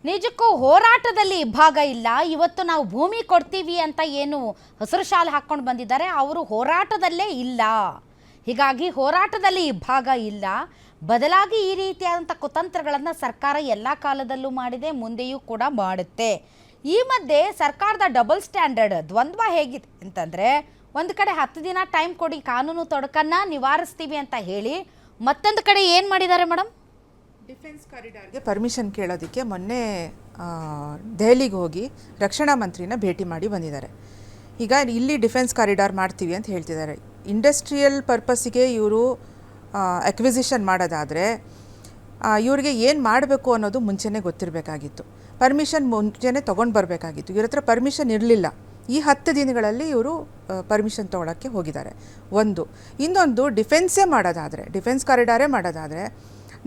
ನಿಜಕ್ಕೂ ಹೋರಾಟದಲ್ಲಿ ಭಾಗ ಇಲ್ಲ. ಇವತ್ತು ನಾವು ಭೂಮಿ ಕೊಡ್ತೀವಿ ಅಂತ ಏನು ಹಸಿರು ಶಾಲೆ ಹಾಕ್ಕೊಂಡು ಬಂದಿದ್ದಾರೆ, ಅವರು ಹೋರಾಟದಲ್ಲೇ ಇಲ್ಲ. ಹೀಗಾಗಿ ಹೋರಾಟದಲ್ಲಿ ಭಾಗ ಇಲ್ಲ. ಬದಲಾಗಿ ಈ ರೀತಿಯಾದಂಥ ಕುತಂತ್ರಗಳನ್ನು ಸರ್ಕಾರ ಎಲ್ಲ ಕಾಲದಲ್ಲೂ ಮಾಡಿದೆ, ಮುಂದೆಯೂ ಕೂಡ ಮಾಡುತ್ತೆ. ಈ ಮಧ್ಯೆ ಸರ್ಕಾರದ ಡಬಲ್ ಸ್ಟ್ಯಾಂಡರ್ಡ್ ದ್ವಂದ್ವ ಹೇಗಿದೆ ಅಂತಂದರೆ, ಒಂದು ಕಡೆ 10 ದಿನ ಟೈಮ್ ಕೊಡಿ, ಕಾನೂನು ತೊಡಕನ್ನು ನಿವಾರಿಸ್ತೀವಿ ಅಂತ ಹೇಳಿ, ಮತ್ತೊಂದು ಕಡೆ ಏನು ಮಾಡಿದ್ದಾರೆ ಮೇಡಮ್, ಡಿಫೆನ್ಸ್ ಕಾರಿಡಾರ್ಗೆ ಪರ್ಮಿಷನ್ ಕೇಳೋದಕ್ಕೆ ಮೊನ್ನೆ ದೆಹಲಿಗೆ ಹೋಗಿ ರಕ್ಷಣಾ ಮಂತ್ರಿನ ಭೇಟಿ ಮಾಡಿ ಬಂದಿದ್ದಾರೆ. ಈಗ ಇಲ್ಲಿ ಡಿಫೆನ್ಸ್ ಕಾರಿಡಾರ್ ಮಾಡ್ತೀವಿ ಅಂತ ಹೇಳ್ತಿದ್ದಾರೆ. ಇಂಡಸ್ಟ್ರಿಯಲ್ ಪರ್ಪಸ್ಸಿಗೆ ಇವರು ಅಕ್ವಿಸಿಷನ್ ಮಾಡೋದಾದರೆ ಇವ್ರಿಗೆ ಏನು ಮಾಡಬೇಕು ಅನ್ನೋದು ಮುಂಚೆನೇ ಗೊತ್ತಿರಬೇಕಾಗಿತ್ತು. ಪರ್ಮಿಷನ್ ಮುಂಚೆನೇ ತೊಗೊಂಡು ಬರಬೇಕಾಗಿತ್ತು. ಇವ್ರ ಹತ್ರ ಪರ್ಮಿಷನ್ ಇರಲಿಲ್ಲ. ಈ 10 ದಿನಗಳಲ್ಲಿ ಇವರು ಪರ್ಮಿಷನ್ ತೊಗೊಳಕ್ಕೆ ಹೋಗಿದ್ದಾರೆ. ಇನ್ನೊಂದು ಡಿಫೆನ್ಸೇ ಮಾಡೋದಾದರೆ, ಡಿಫೆನ್ಸ್ ಕಾರಿಡಾರೇ ಮಾಡೋದಾದರೆ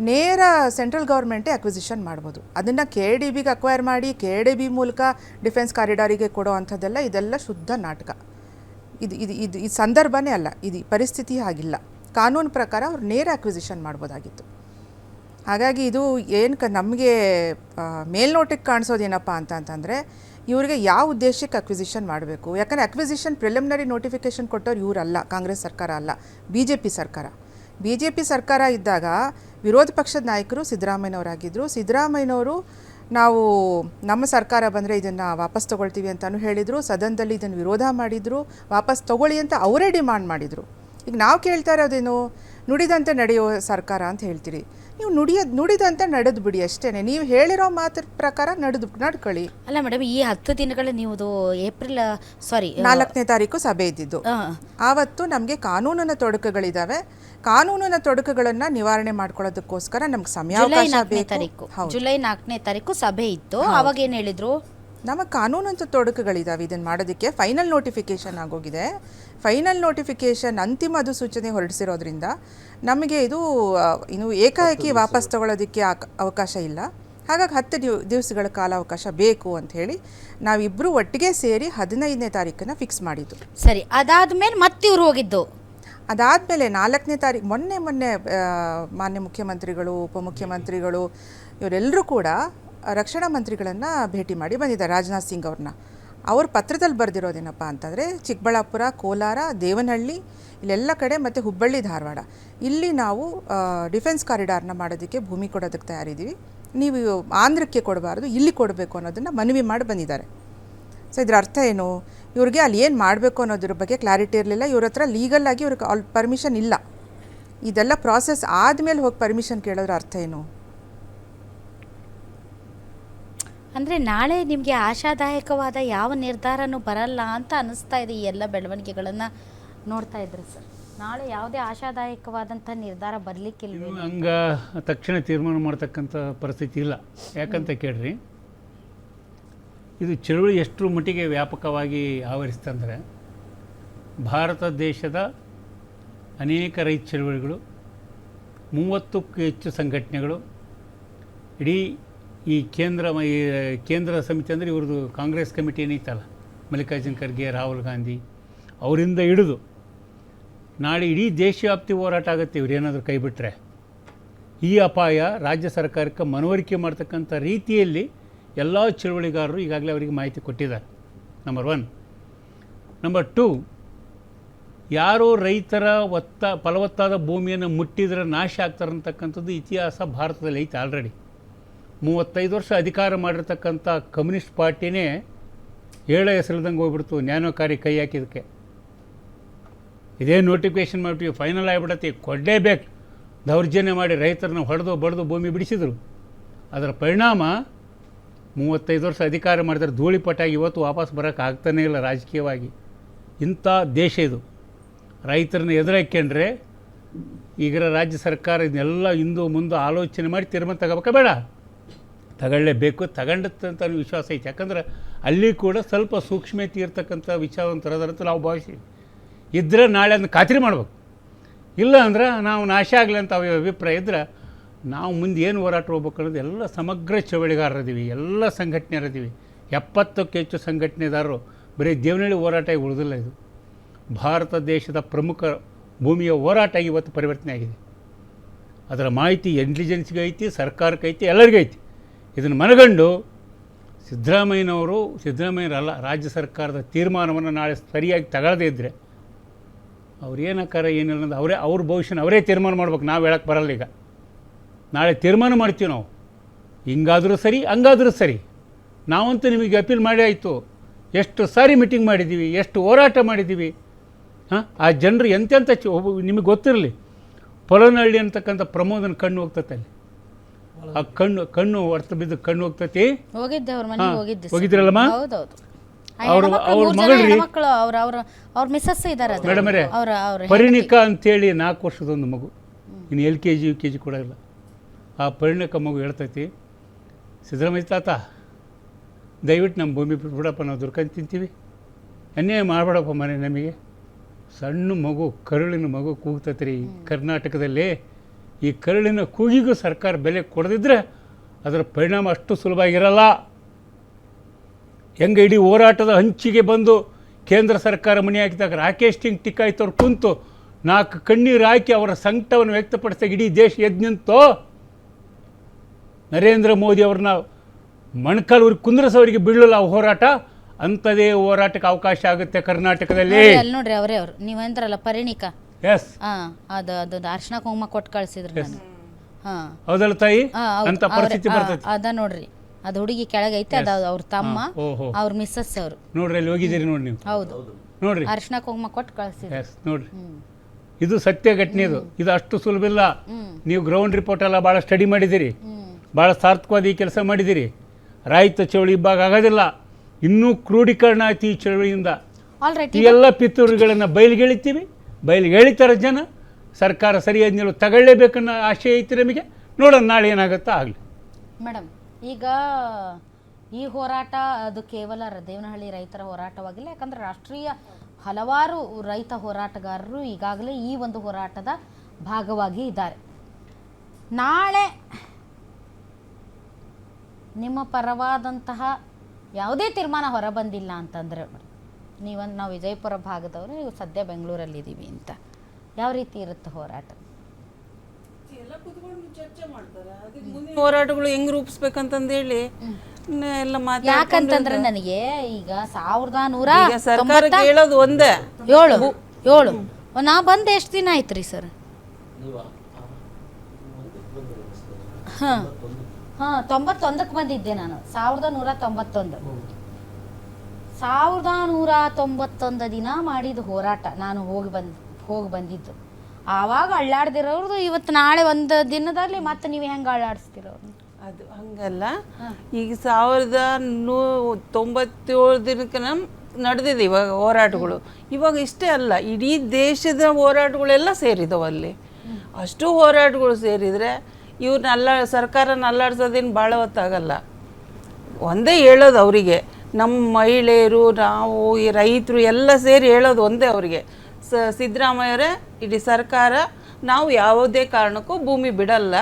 ನೇರ ಸೆಂಟ್ರಲ್ ಗೌರ್ಮೆಂಟೇ ಅಕ್ವಿಸಿಷನ್ ಮಾಡ್ಬೋದು. ಅದನ್ನು KDBಗೆ ಅಕ್ವೈರ್ ಮಾಡಿ KDB ಮೂಲಕ ಡಿಫೆನ್ಸ್ ಕಾರಿಡಾರಿಗೆ ಕೊಡೋ ಅಂಥದ್ದೆಲ್ಲ ಇದೆಲ್ಲ ಶುದ್ಧ ನಾಟಕ. ಇದು ಸಂದರ್ಭನೇ ಅಲ್ಲ, ಇದು ಪರಿಸ್ಥಿತಿ ಆಗಿಲ್ಲ. ಕಾನೂನು ಪ್ರಕಾರ ಅವ್ರು ನೇರ ಅಕ್ವಿಸಿಷನ್ ಮಾಡ್ಬೋದಾಗಿತ್ತು. ಹಾಗಾಗಿ ಇದು ನಮಗೆ ಮೇಲ್ನೋಟಕ್ಕೆ ಕಾಣಿಸೋದೇನಪ್ಪ ಅಂತಂದರೆ, ಇವರಿಗೆ ಯಾವ ಉದ್ದೇಶಕ್ಕೆ ಅಕ್ವಿಸಿಷನ್ ಮಾಡಬೇಕು. ಯಾಕಂದರೆ ಅಕ್ವಿಸಿಷನ್ ಪ್ರಿಲಿಮಿನರಿ ನೋಟಿಫಿಕೇಷನ್ ಕೊಟ್ಟವ್ರು ಇವರಲ್ಲ, ಕಾಂಗ್ರೆಸ್ ಸರ್ಕಾರ ಅಲ್ಲ, ಬಿ ಜೆ ಪಿ ಸರ್ಕಾರ ಇದ್ದಾಗ ವಿರೋಧ ಪಕ್ಷದ ನಾಯಕರು ಸಿದ್ದರಾಮಯ್ಯನವರಾಗಿದ್ದರು. ಸಿದ್ದರಾಮಯ್ಯನವರು ನಾವು ನಮ್ಮ ಸರ್ಕಾರ ಬಂದರೆ ಇದನ್ನು ವಾಪಸ್ ತೊಗೊಳ್ತೀವಿ ಅಂತಲೂ ಹೇಳಿದರು. ಸದನದಲ್ಲಿ ಇದನ್ನು ವಿರೋಧ ಮಾಡಿದರು. ವಾಪಸ್ ತೊಗೊಳ್ಳಿ ಅಂತ ಅವರೇ ಡಿಮಾಂಡ್ ಮಾಡಿದರು. ಈಗ ನಾವು ಕೇಳ್ತಾ ಇರೋದೇನು, ನುಡಿದಂತೆ ನಡೆಯೋ ಸರ್ಕಾರ ಅಂತ ಹೇಳ್ತೀರಿ. ನೀವು ನುಡಿದಂತೆ ನಡೆದು ಬಿಡಿ ಅಷ್ಟೇ. ನೀವು ಹೇಳಿರೋ ಮಾತ್ರ ಪ್ರಕಾರ ನಡ್ಕೊಳ್ಳಿ. ಅಲ್ಲ ಮೇಡಮ್, ಈ 10 ದಿನಗಳ ನೀವು ಏಪ್ರಿಲ್ 4ನೇ ತಾರೀಕು ಸಭೆ ಇದ್ದಿದ್ದು. ಆವತ್ತು ನಮಗೆ ಕಾನೂನಿನ ತೊಡಕುಗಳಿದ್ದಾವೆ. ಕಾನೂನಿನ ತೊಡಕುಗಳನ್ನು ನಿವಾರಣೆ ಮಾಡ್ಕೊಳ್ಳೋದಕ್ಕೋಸ್ಕರ ನಮ್ಗೆ ಸಮಯಾವಕಾಶ ಬೇಕು. ಜುಲೈ 4ನೇ ತಾರೀಕು ಸಭೆ ಇತ್ತು. ಅವಾಗ ಏನು ಹೇಳಿದ್ರು, ನಮಗೆ ಕಾನೂನಂತ ತೊಡಕುಗಳಿದ್ದಾವೆ, ಇದನ್ನು ಮಾಡೋದಕ್ಕೆ ಫೈನಲ್ ನೋಟಿಫಿಕೇಷನ್ ಆಗೋಗಿದೆ. ಫೈನಲ್ ನೋಟಿಫಿಕೇಷನ್ ಅಂತಿಮ ಅಧಿಸೂಚನೆ ಹೊರಡಿಸಿರೋದ್ರಿಂದ ನಮಗೆ ಇದು ಇನ್ನು ಏಕಾಏಕಿ ವಾಪಸ್ ತಗೊಳ್ಳೋದಕ್ಕೆ ಅವಕಾಶ ಇಲ್ಲ. ಹಾಗಾಗಿ 10 ದಿವಸಗಳ ಕಾಲಾವಕಾಶ ಬೇಕು ಅಂತ ಹೇಳಿ ನಾವಿಬ್ಬರು ಒಟ್ಟಿಗೆ ಸೇರಿ 15ನೇ ತಾರೀಕನ್ನು ಫಿಕ್ಸ್ ಮಾಡಿದ್ದು. ಸರಿ, ಅದಾದಮೇಲೆ ಮತ್ತೆ ಇವ್ರು ಹೋಗಿದ್ದು. ಅದಾದಮೇಲೆ 4ನೇ ತಾರೀಕು ಮೊನ್ನೆ ಮಾನ್ಯ ಮುಖ್ಯಮಂತ್ರಿಗಳು, ಉಪಮುಖ್ಯಮಂತ್ರಿಗಳು ಇವರೆಲ್ಲರೂ ಕೂಡ ರಕ್ಷಣಾ ಮಂತ್ರಿಗಳನ್ನು ಭೇಟಿ ಮಾಡಿ ಬಂದಿದ್ದಾರೆ. ರಾಜನಾಥ್ ಸಿಂಗ್ ಅವ್ರನ್ನ. ಅವ್ರ ಪತ್ರದಲ್ಲಿ ಬರೆದಿರೋದೇನಪ್ಪ ಅಂತಂದರೆ, ಚಿಕ್ಕಬಳ್ಳಾಪುರ, ಕೋಲಾರ, ದೇವನಹಳ್ಳಿ ಇಲ್ಲೆಲ್ಲ ಕಡೆ ಮತ್ತು ಹುಬ್ಬಳ್ಳಿ, ಧಾರವಾಡ ಇಲ್ಲಿ ನಾವು ಡಿಫೆನ್ಸ್ ಕಾರಿಡಾರ್ನ ಮಾಡೋದಕ್ಕೆ ಭೂಮಿ ಕೊಡೋದಕ್ಕೆ ತಯಾರಿದ್ದೀವಿ. ನೀವು ಆಂಧ್ರಕ್ಕೆ ಕೊಡಬಾರ್ದು, ಇಲ್ಲಿ ಕೊಡಬೇಕು ಅನ್ನೋದನ್ನು ಮನವಿ ಮಾಡಿ ಬಂದಿದ್ದಾರೆ. ಸೊ ಇದರ ಅರ್ಥ ಏನು, ಇವ್ರಿಗೆ ಅಲ್ಲಿ ಏನು ಮಾಡಬೇಕು ಅನ್ನೋದ್ರ ಬಗ್ಗೆ ಕ್ಲಾರಿಟಿ ಇರಲಿಲ್ಲ. ಇವ್ರ ಹತ್ರ ಲೀಗಲ್ಲಾಗಿ ಇವ್ರಿಗೆ ಪರ್ಮಿಷನ್ ಇಲ್ಲ. ಇದೆಲ್ಲ ಪ್ರಾಸೆಸ್ ಆದಮೇಲೆ ಹೋಗಿ ಪರ್ಮಿಷನ್ ಕೇಳೋದ್ರ ಅರ್ಥ ಏನು? ಅಂದರೆ ನಾಳೆ ನಿಮಗೆ ಆಶಾದಾಯಕವಾದ ಯಾವ ನಿರ್ಧಾರನೂ ಬರಲ್ಲ ಅಂತ ಅನ್ನಿಸ್ತಾ ಇದೆ. ಈ ಎಲ್ಲ ಬೆಳವಣಿಗೆಗಳನ್ನು ನೋಡ್ತಾ ಇದ್ರೆ ಸರ್, ನಾಳೆ ಯಾವುದೇ ಆಶಾದಾಯಕವಾದಂಥ ನಿರ್ಧಾರ ಬರಲಿಕ್ಕಿಲ್ಲ. ಹಂಗೆ ತಕ್ಷಣ ತೀರ್ಮಾನ ಮಾಡ್ತಕ್ಕಂಥ ಪರಿಸ್ಥಿತಿ ಇಲ್ಲ. ಯಾಕಂತ ಕೇಳ್ರಿ, ಇದು ಚಳುವಳಿ ಎಷ್ಟರ ಮಟ್ಟಿಗೆ ವ್ಯಾಪಕವಾಗಿ ಆವರಿಸ್ತಂದರೆ, ಭಾರತ ದೇಶದ ಅನೇಕ ರೈತ ಚಳುವಳಿಗಳು, 30ಕ್ಕೂ ಹೆಚ್ಚು ಸಂಘಟನೆಗಳು, ಇಡೀ ಈ ಕೇಂದ್ರ ಸಮಿತಿ ಅಂದರೆ ಇವ್ರದ್ದು ಕಾಂಗ್ರೆಸ್ ಕಮಿಟಿ ಏನೈತಲ್ಲ, ಮಲ್ಲಿಕಾರ್ಜುನ್ ಖರ್ಗೆ, ರಾಹುಲ್ ಗಾಂಧಿ ಅವರಿಂದ ಹಿಡಿದು ನಾಳೆ ಇಡೀ ದೇಶವ್ಯಾಪ್ತಿ ಹೋರಾಟ ಆಗುತ್ತೆ. ಇವರೇನಾದರೂ ಕೈ ಬಿಟ್ಟರೆ ಈ ಅಪಾಯ ರಾಜ್ಯ ಸರ್ಕಾರಕ್ಕೆ ಮನವರಿಕೆ ಮಾಡ್ತಕ್ಕಂಥ ರೀತಿಯಲ್ಲಿ ಎಲ್ಲ ಚಳುವಳಿಗಾರರು ಈಗಾಗಲೇ ಅವರಿಗೆ ಮಾಹಿತಿ ಕೊಟ್ಟಿದ್ದಾರೆ. ನಂಬರ್ 1. ನಂಬರ್ 2, ಯಾರೋ ರೈತರ ಫಲವತ್ತಾದ ಭೂಮಿಯನ್ನು ಮುಟ್ಟಿದ್ರೆ ನಾಶ ಆಗ್ತಾರಂತಕ್ಕಂಥದ್ದು ಇತಿಹಾಸ ಭಾರತದಲ್ಲಿ ಐತೆ. ಆಲ್ರೆಡಿ 35 ವರ್ಷ ಅಧಿಕಾರ ಮಾಡಿರ್ತಕ್ಕಂಥ ಕಮ್ಯುನಿಸ್ಟ್ ಪಾರ್ಟಿನೇ ಹೇಳೋ ಹೆಸರಿಲ್ದಂಗೆ ಹೋಗ್ಬಿಡ್ತು ನ್ಯಾನೋಕಾರಿ ಕೈ ಹಾಕಿದ್ದಕ್ಕೆ. ಇದೇ ನೋಟಿಫಿಕೇಷನ್ ಮಾಡಿಬಿಟ್ಟು ಫೈನಲ್ ಆಗಿಬಿಡತ್ತೆ, ಕೊಡಲೇಬೇಕು, ದೌರ್ಜನ್ಯ ಮಾಡಿ ರೈತರನ್ನ ಹೊಡೆದು ಬಡ್ದು ಭೂಮಿ ಬಿಡಿಸಿದರು. ಅದರ ಪರಿಣಾಮ 35 ವರ್ಷ ಅಧಿಕಾರ ಮಾಡಿದ್ರೆ ಧೂಳಿಪಟ್ಟಾಗಿ ಇವತ್ತು ವಾಪಸ್ ಬರೋಕ್ಕೆ ಆಗ್ತಾನೇ ಇಲ್ಲ ರಾಜಕೀಯವಾಗಿ. ಇಂಥ ದೇಶ ಇದು. ರೈತರನ್ನ ಎದುರಾಕೊಂಡ್ರೆ ಈಗ ರಾಜ್ಯ ಸರ್ಕಾರ ಇದನ್ನೆಲ್ಲ ಹಿಂದೂ ಮುಂದೆ ಆಲೋಚನೆ ಮಾಡಿ ತೀರ್ಮಾನ ತಗೋಬೇಕಾ ಬೇಡ, ತಗೊಳ್ಳೇಬೇಕು. ತಗೊಂಡಂತ ವಿಶ್ವಾಸ ಐತೆ. ಯಾಕಂದ್ರೆ ಅಲ್ಲಿ ಕೂಡ ಸ್ವಲ್ಪ ಸೂಕ್ಷ್ಮತೆ ಇರ್ತಕ್ಕಂಥ ವಿಚಾರವಂತರದಂತ ನಾವು ಭಾವಿಸಿ ಇದ್ದರೆ ನಾಳೆ ಅದನ್ನು ಖಾತ್ರಿ ಮಾಡ್ಬೇಕು. ಇಲ್ಲ ಅಂದ್ರೆ ನಾವು ನಾಶ ಆಗಲಿ ಅಂತ ಅಭಿಪ್ರಾಯ ಇದ್ದರೆ ನಾವು ಮುಂದೆ ಏನು ಹೋರಾಟ ಹೋಗ್ಬೇಕು ಅನ್ನೋದು ಎಲ್ಲ ಸಮಗ್ರ ಚಳವಳಿಗಾರರಿದ್ದೀವಿ, ಎಲ್ಲ ಸಂಘಟನೆಯರಿದ್ದೀವಿ. 70ಕ್ಕೂ ಹೆಚ್ಚು ಸಂಘಟನೆದಾರರು. ಬರೀ ದೇವನಹಳ್ಳಿ ಹೋರಾಟ ಉಳಿದಿಲ್ಲ. ಇದು ಭಾರತ ದೇಶದ ಪ್ರಮುಖ ಭೂಮಿಯ ಹೋರಾಟ ಇವತ್ತು ಪರಿವರ್ತನೆ ಆಗಿದೆ. ಅದರ ಮಾಹಿತಿ ಇಂಟೆಲಿಜೆನ್ಸ್ಗೆ ಐತಿ, ಸರ್ಕಾರಕ್ಕೆ ಐತಿ, ಎಲ್ಲರಿಗೂ ಐತಿ. ಇದನ್ನು ಮನಗಂಡು ಸಿದ್ದರಾಮಯ್ಯರಲ್ಲ ರಾಜ್ಯ ಸರ್ಕಾರದ ತೀರ್ಮಾನವನ್ನು ನಾಳೆ ಸರಿಯಾಗಿ ತಗೊಳ್ಳದೇ ಇದ್ದರೆ ಅವ್ರು ಏನಕ್ಕಾರ ಏನಿಲ್ಲ ಅಂದ್ರೆ ಅವ್ರ ಭವಿಷ್ಯನ ಅವರೇ ತೀರ್ಮಾನ ಮಾಡ್ಬೇಕು. ನಾವು ಹೇಳಕ್ಕೆ ಬರಲ್ಲ. ಈಗ ನಾಳೆ ತೀರ್ಮಾನ ಮಾಡ್ತೀವಿ ನಾವು, ಹಿಂಗಾದರೂ ಸರಿ ಹಂಗಾದರೂ ಸರಿ. ನಾವಂತೂ ನಿಮಗೆ ಅಪೀಲ್ ಮಾಡಿ ಆಯಿತು, ಎಷ್ಟು ಸಾರಿ ಮೀಟಿಂಗ್ ಮಾಡಿದ್ದೀವಿ, ಎಷ್ಟು ಹೋರಾಟ ಮಾಡಿದ್ದೀವಿ. ಹಾಂ, ಆ ಜನರು ಎಂತೆಂಥ ನಿಮಗೆ ಗೊತ್ತಿರಲಿ, ಪೊಲನಹಳ್ಳಿ ಅಂತಕ್ಕಂಥ ಪ್ರಮೋದನ ಕಣ್ಣು ಹೋಗ್ತತೆ ಅಲ್ಲಿ. ಆ ಕಣ್ಣು ಹೊರ್ತು ಬಿದ್ದು ಕಣ್ಣು ಹೋಗ್ತತಿ. ಹೋಗಿದ್ದೆ ಅವ್ರ ಮನೆಗೆ ಹೋಗಿದ್ದೆ. ಹೋಗಿದ್ರಲ್ಲಮ್ಮ? ಹೌದೌದು. ಅವ್ರ ಮಗಳು ಮಕ್ಕಳು ಅವ್ರ ಮಿಸ್ಸಸ್ ಇದ್ದಾರೆ. ಮೇಡಮರೇ, ಪರಿಣಿಕಾ ಅಂತೇಳಿ 4 ವರ್ಷದೊಂದು ಮಗು, ಇನ್ನು LKG UKG ಕೂಡ ಇಲ್ಲ. ಆ ಪರಿಣಿಕ ಮಗು ಹೇಳ್ತೈತಿ, ಸಿದ್ದರಾಮಯ್ಯ ತಾತ ದಯವಿಟ್ಟು ನಮ್ಮ ಭೂಮಿ ಬಿಡಪ್ಪ, ನಾವು ದುರ್ಕಂಡು ತಿಂತೀವಿ, ಅನ್ಯಾಯ ಮಾಡಬೇಡಪ್ಪ ಮನೆ ನಮಗೆ. ಸಣ್ಣ ಮಗು, ಕರುಳಿನ ಮಗು ಕೂಗ್ತೈತೆ ರೀ ಕರ್ನಾಟಕದಲ್ಲಿ. ಈ ಕರುಳಿನ ಕೂಗಿಗೂ ಸರ್ಕಾರ ಬೆಲೆ ಕೊಡದಿದ್ದರೆ ಅದರ ಪರಿಣಾಮ ಅಷ್ಟು ಸುಲಭ ಆಗಿರಲ್ಲ. ಹೆಂಗೆ ಇಡೀ ಹೋರಾಟದ ಹಂಚಿಗೆ ಬಂದು ಕೇಂದ್ರ ಸರ್ಕಾರ ಮಣಿ ಹಾಕಿದಾಗ ರಾಕೇಶ್ ಸಿಂಗ್ ಟಿಕಾಯ್ತು ಅವ್ರು ಕುಂತು 4 ಕಣ್ಣೀರು ಹಾಕಿ ಅವರ ಸಂಕಟವನ್ನು ವ್ಯಕ್ತಪಡಿಸಿದಾಗ ಇಡೀ ದೇಶ ಎದ್ದು ನಿಂತು ನರೇಂದ್ರ ಮೋದಿ ಅವ್ರನ್ನ ಮೊಣಕಾಲೂರಿಗೆ ಕುಂದ್ರಸವರಿಗೆ ಬೀಳಲ್ಲ ಆ ಹೋರಾಟ. ಅಂಥದೇ ಹೋರಾಟಕ್ಕೆ ಅವಕಾಶ ಆಗುತ್ತೆ ಕರ್ನಾಟಕದಲ್ಲಿ. ಅಲ್ಲಿ ನೋಡ್ರಿ ಅವರೇ ಅವರು ನೀವಂದ್ರಲ್ಲ ಪರಿಣಿಕಾ. ಎಸ್, ಅದು ಅರ್ಶಿನ ಕುಂಕುಮ ಕೊಟ್ಟು ಕಳಿಸಿದ್ರು ನಾನು. ಹೌದಲ್ಲ ತಾಯಿ? ಅಂತ ಪರಿಸ್ಥಿತಿ ಬರ್ತೈತಿ. ಅದ ನೋಡ್ರಿ, ಅದು ಹುಡುಗಿ ಕೆಳಗೈತೆ, ಅದು ಅವ್ರ ತಮ್ಮ, ಅವ್ರ ಮಿಸ್ಸಸ್ ಅವರು. ನೋಡ್ರಿ ಅಲ್ಲಿ ಹೋಗಿದ್ದೀರಿ ನೋಡಿ ನೀವು. ಹೌದು ನೋಡ್ರಿ, ಅರ್ಶಿನ ಕುಂಕುಮ ಕೊಟ್ಟು ಕಳಿಸಿದ್ರು. ಎಸ್, ನೋಡ್ರಿ, ಇದು ಸತ್ಯ ಘಟನೆ. ಇದು ಅಷ್ಟು ಸುಲಭ ಇಲ್ಲ. ನೀವು ಗ್ರೌಂಡ್ ರಿಪೋರ್ಟ್ ಎಲ್ಲ ಭಾಳ ಸ್ಟಡಿ ಮಾಡಿದ್ದೀರಿ, ಭಾಳ ಸಾರ್ಥಕವಾದ ಈ ಕೆಲಸ ಮಾಡಿದ್ದೀರಿ. ರಾಯಿತ ಚಳವಳಿ ಇಬ್ಬಾಗ ಆಗೋದಿಲ್ಲ, ಇನ್ನೂ ಕ್ರೋಢೀಕರಣ ಆಯ್ತು ಈ ಚಳವಳಿಯಿಂದ. ಈ ಎಲ್ಲ ಪಿತೂರುಗಳನ್ನು ಬಯಲಿಗೆಳಿತಾರೆ ಜನ. ಸರ್ಕಾರ ಸರಿಯಾದ ನಿಲುವು ತಗೊಳ್ಳೇಬೇಕನ್ನೋ ಆಶೆ ಐತಿ ನಮಗೆ. ನೋಡೋಣ ನಾಳೆ ಏನಾಗುತ್ತೋ ಆಗಲಿ. ಮೇಡಮ್, ಈಗ ಈ ಹೋರಾಟ ಅದು ಕೇವಲ ದೇವನಹಳ್ಳಿ ರೈತರ ಹೋರಾಟವಾಗಿಲ್ಲ, ಯಾಕಂದರೆ ರಾಷ್ಟ್ರೀಯ ಹಲವಾರು ರೈತ ಹೋರಾಟಗಾರರು ಈಗಾಗಲೇ ಈ ಒಂದು ಹೋರಾಟದ ಭಾಗವಾಗಿ ಇದ್ದಾರೆ. ನಾಳೆ ನಿಮ್ಮ ಪರವಾದಂತಹ ಯಾವುದೇ ತೀರ್ಮಾನ ಹೊರಬಂದಿಲ್ಲ ಅಂತಂದರೆ, ನಾವು ವಿಜಯಪುರ ಭಾಗದವರು, ನೀವು ಸದ್ಯ ಬೆಂಗಳೂರಲ್ಲಿದ್ದೀವಿ ಅಂತ, ಯಾವ ರೀತಿ ಇರುತ್ತೆ ಹೋರಾಟ? ಹೋರಾಟಗಳು ಹೆಂಗ್ ರೂಪಿಸ್ಬೇಕಂತಂದೇಳಿ ಎಲ್ಲ ಮಾತಾಡ್ಕೊಂಡು, ಯಾಕಂತಂದ್ರೆ ನನಗೆ ಈಗ 1900 ಸರ್ಕಾರಕ್ಕೆ ಹೇಳೋದು ಒಂದೇ, 7 ನಾ ಬಂದು ಎಷ್ಟು ದಿನ ಆಯ್ತು ರೀ ಸರ್? ಹಾಂ 91ಕ್ಕೆ ಬಂದಿದ್ದೆ ನಾನು. 1991 ದಿನ ಮಾಡಿದ ಹೋರಾಟ ನಾನು ಹೋಗಿ ಬಂದಿದ್ದು. ಆವಾಗ ಅಳ್ಳಾಡ್ದಿರೋರ್ದು ಇವತ್ತು ನಾಳೆ ಒಂದು ದಿನದಲ್ಲಿ ಮತ್ತೆ ನೀವು ಹೆಂಗೆ ಅಳ್ಳಾಡಿಸ್ತಿರೋರು? ಅದು ಹಂಗಲ್ಲ. ಈಗ 1997 ದಿನಕ್ಕೆ ನಡೆದಿದೆ ಇವಾಗ ಹೋರಾಟಗಳು. ಇವಾಗ ಇಷ್ಟೇ ಅಲ್ಲ, ಇಡೀ ದೇಶದ ಹೋರಾಟಗಳೆಲ್ಲ ಸೇರಿದವು ಅಲ್ಲಿ. ಅಷ್ಟು ಹೋರಾಟಗಳು ಸೇರಿದರೆ ಇವ್ರನ್ನ ಸರ್ಕಾರನ ಅಲ್ಲಾಡ್ಸೋದೇನು ಭಾಳ ಹೊತ್ತಾಗಲ್ಲ. ಒಂದೇ ಹೇಳೋದು ಅವರಿಗೆ, ನಮ್ಮ ಮಹಿಳೆಯರು, ನಾವು, ಈ ರೈತರು ಎಲ್ಲ ಸೇರಿ ಹೇಳೋದು ಒಂದೇ ಅವರಿಗೆ, ಸಿದ್ದರಾಮಯ್ಯವರೇ, ಇಡೀ ಸರ್ಕಾರ ನಾವು ಯಾವುದೇ ಕಾರಣಕ್ಕೂ ಭೂಮಿ ಬಿಡಲ್ಲ,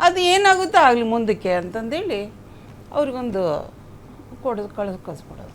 ಅದು ಏನಾಗುತ್ತೋ ಆಗಲಿ ಮುಂದಕ್ಕೆ ಅಂತಂದೇಳಿ ಅವ್ರಿಗೊಂದು ಕಳಿಸ್ಬಿಡೋದು.